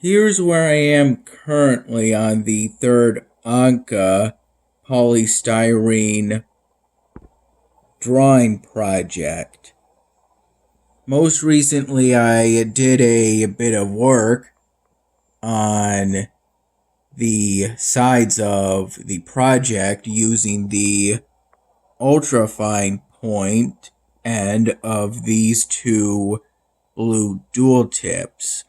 Here's where I am currently on the third Anka polystyrene drawing project. Most recently, I did a bit of work on the sides of the project using the ultrafine point end of these two blue dual tips.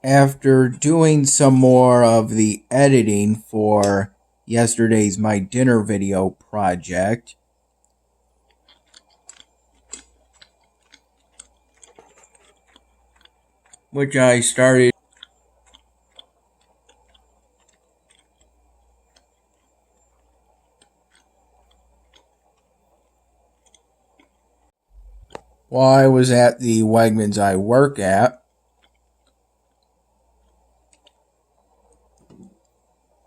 After doing some more of the editing for yesterday's My Dinner video project, which I started while I was at the Wegmans I work at.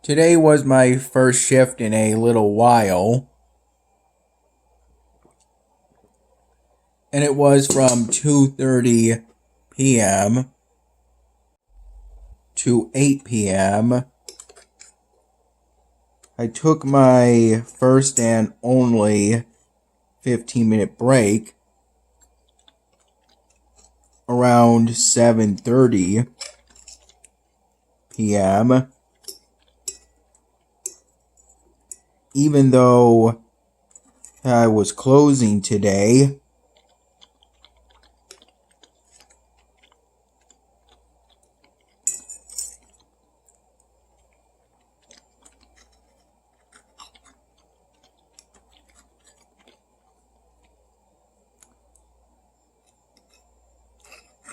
Today was my first shift in a little while, and it was from 2:30 p.m. to 8 p.m. I took my first and only 15-minute break around 7:30 p.m. Even though I was closing today,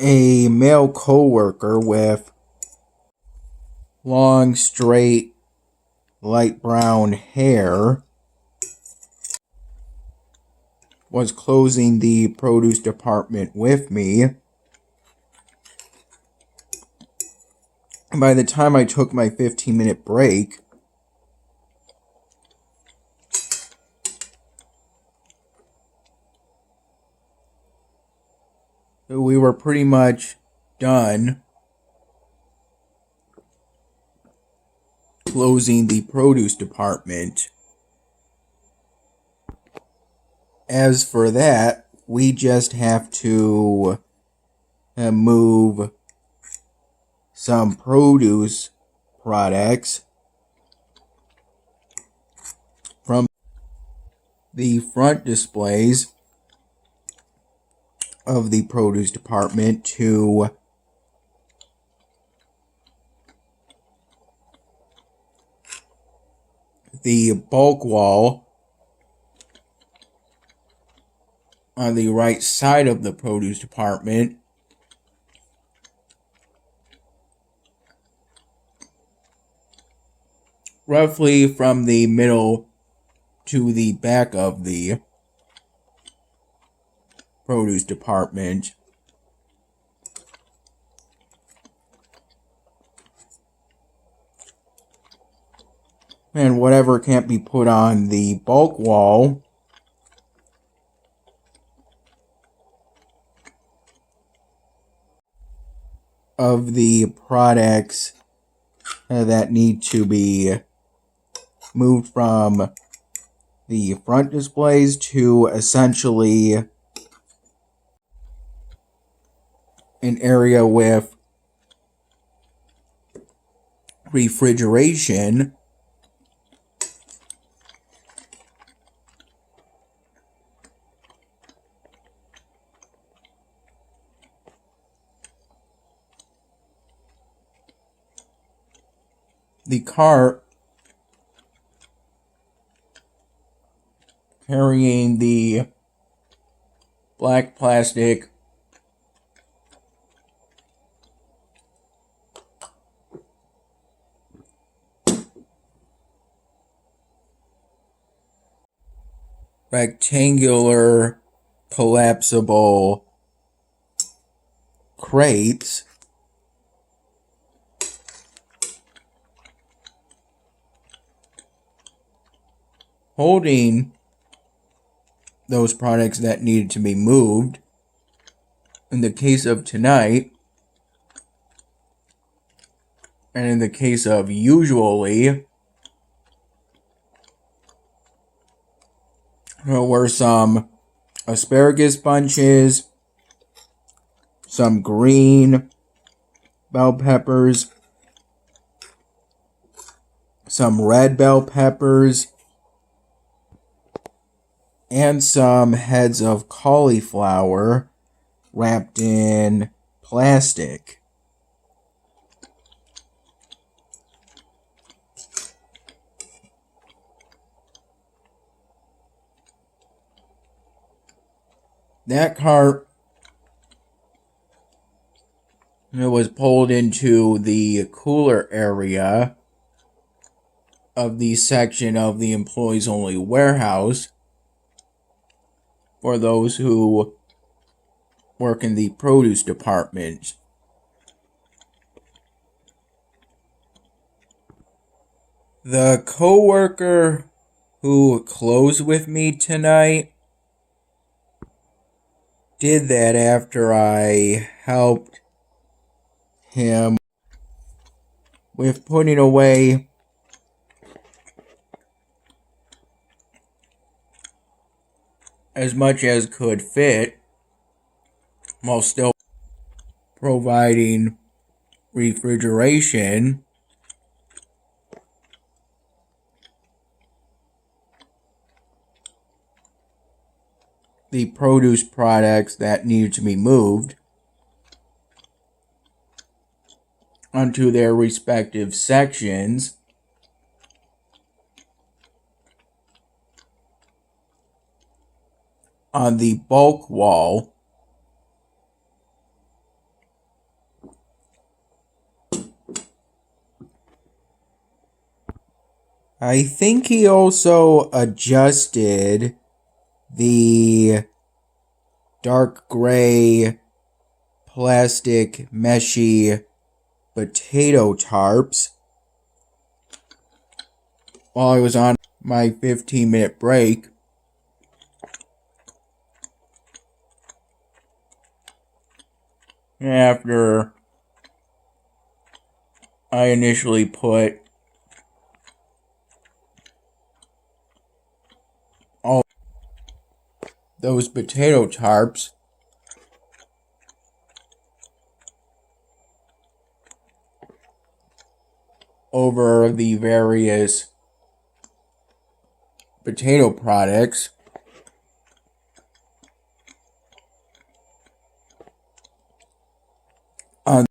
a male coworker with long, straight, light brown hair was closing the produce department with me. And by the time I took my 15-minute break, we were pretty much done closing the produce department. As for that, we just have to move some produce products from the front displays of the produce department to the bulk wall on the right side of the produce department, roughly from the middle to the back of the produce department. And whatever can't be put on the bulk wall of the products that need to be moved from the front displays to essentially an area with refrigeration. The cart carrying the black plastic rectangular collapsible crates. Holding those products that needed to be moved. In the case of tonight, and in the case of usually, there were some asparagus bunches, some green bell peppers, some red bell peppers, and some heads of cauliflower wrapped in plastic. That cart, it was pulled into the cooler area of the section of the employees only warehouse for those who work in the produce department. The coworker who closed with me tonight did that after I helped him with putting away as much as could fit while still providing refrigeration. The produce products that needed to be moved onto their respective sections. On the bulk wall. I think he also adjusted the dark gray plastic meshy potato tarps while I was on my 15-minute break. After I initially put all those potato tarps over the various potato products, on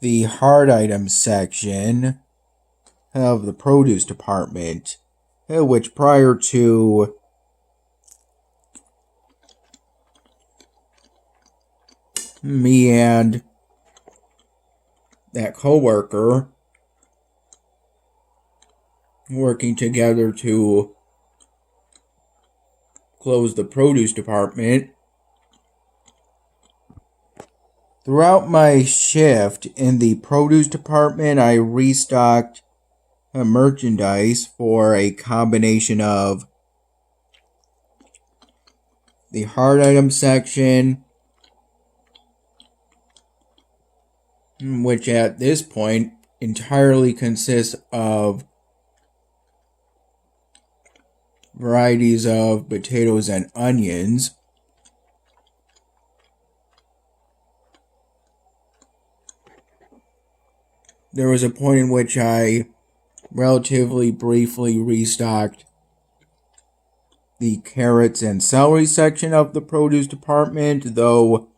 the hard items section of the produce department, which prior to me and that coworker working together to close the produce department, throughout my shift in the produce department, I restocked merchandise for a combination of the hard item section, which at this point entirely consists of varieties of potatoes and onions, there was a point in which I relatively briefly restocked the carrots and celery section of the produce department, though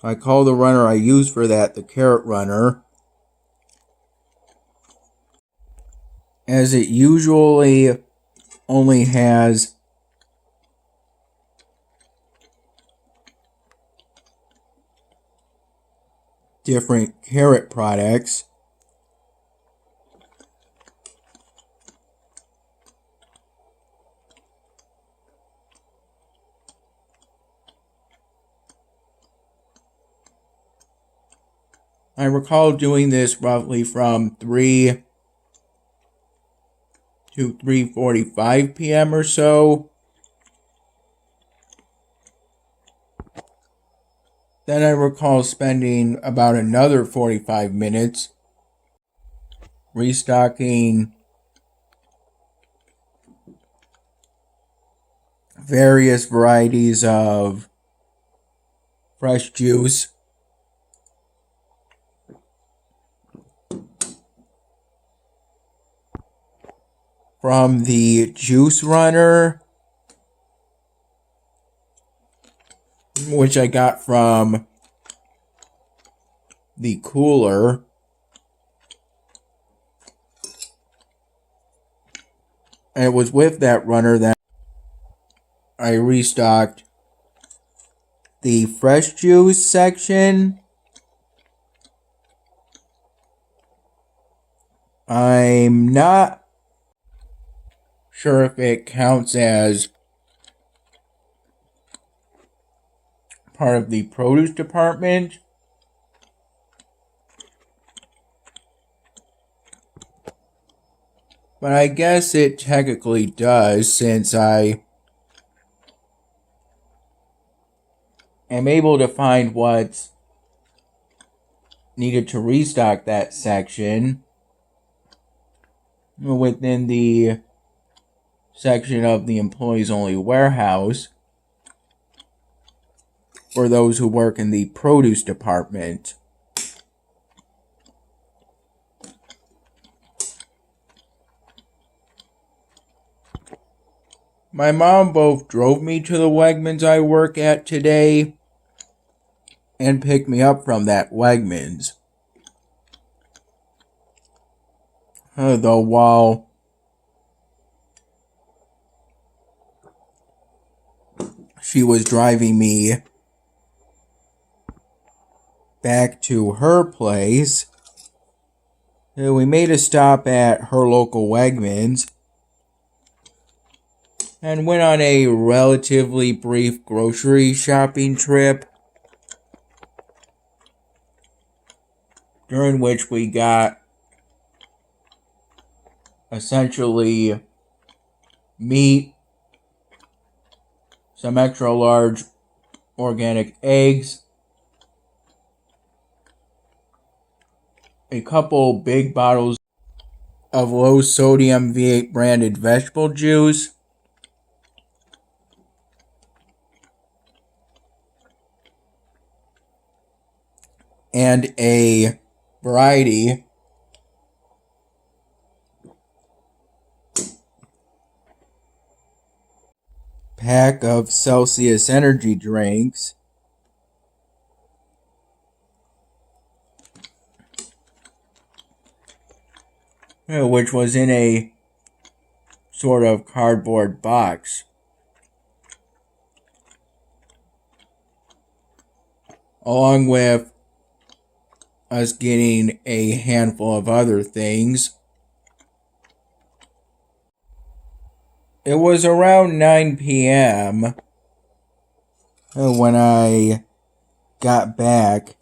I call the runner I use for that the carrot runner, as it usually only has different carrot products. I recall doing this roughly from 3 to 3:45 p.m. or so. Then I recall spending about another 45 minutes restocking various varieties of fresh juice from the juice runner, which I got from the cooler. And it was with that runner that I restocked the fresh juice section. I'm not sure if it counts as part of the produce department, but I guess it technically does, since I am able to find what's needed to restock that section within the section of the employees only warehouse for those who work in the produce department. My mom both drove me to the Wegmans I work at today and picked me up from that Wegmans. Though while she was driving me back to her place, we made a stop at her local Wegmans and went on a relatively brief grocery shopping trip, during which we got essentially meat, some extra large organic eggs, a couple big bottles of low sodium V8 branded vegetable juice, and a variety pack of Celsius energy drinks, which was in a sort of cardboard box, along with us getting a handful of other things. It was around 9 p.m. When I got back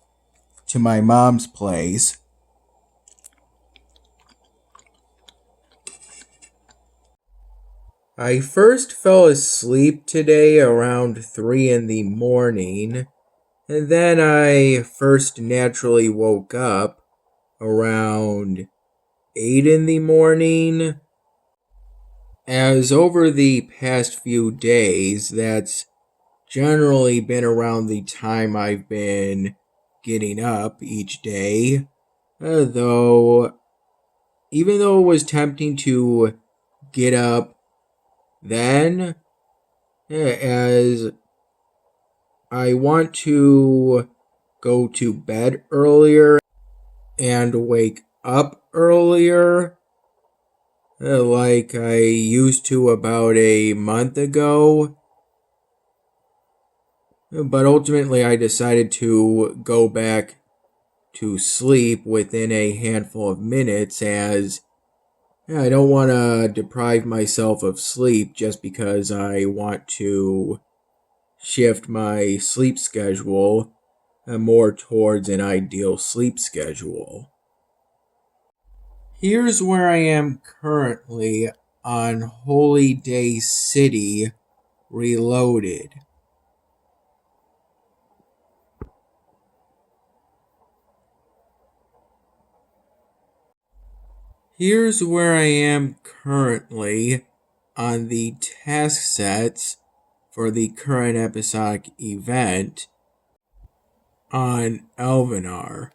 to my mom's place. I first fell asleep today around 3 in the morning, and then I first naturally woke up around 8 in the morning. As over the past few days, that's generally been around the time I've been getting up each day. Though, even though it was tempting to get up then, as I want to go to bed earlier and wake up earlier, like I used to about a month ago. But ultimately I decided to go back to sleep within a handful of minutes, as I don't want to deprive myself of sleep just because I want to shift my sleep schedule more towards an ideal sleep schedule. Here's where I am currently on Holy Day City Reloaded. Here's where I am currently on the task sets for the current episodic event on Elvenar.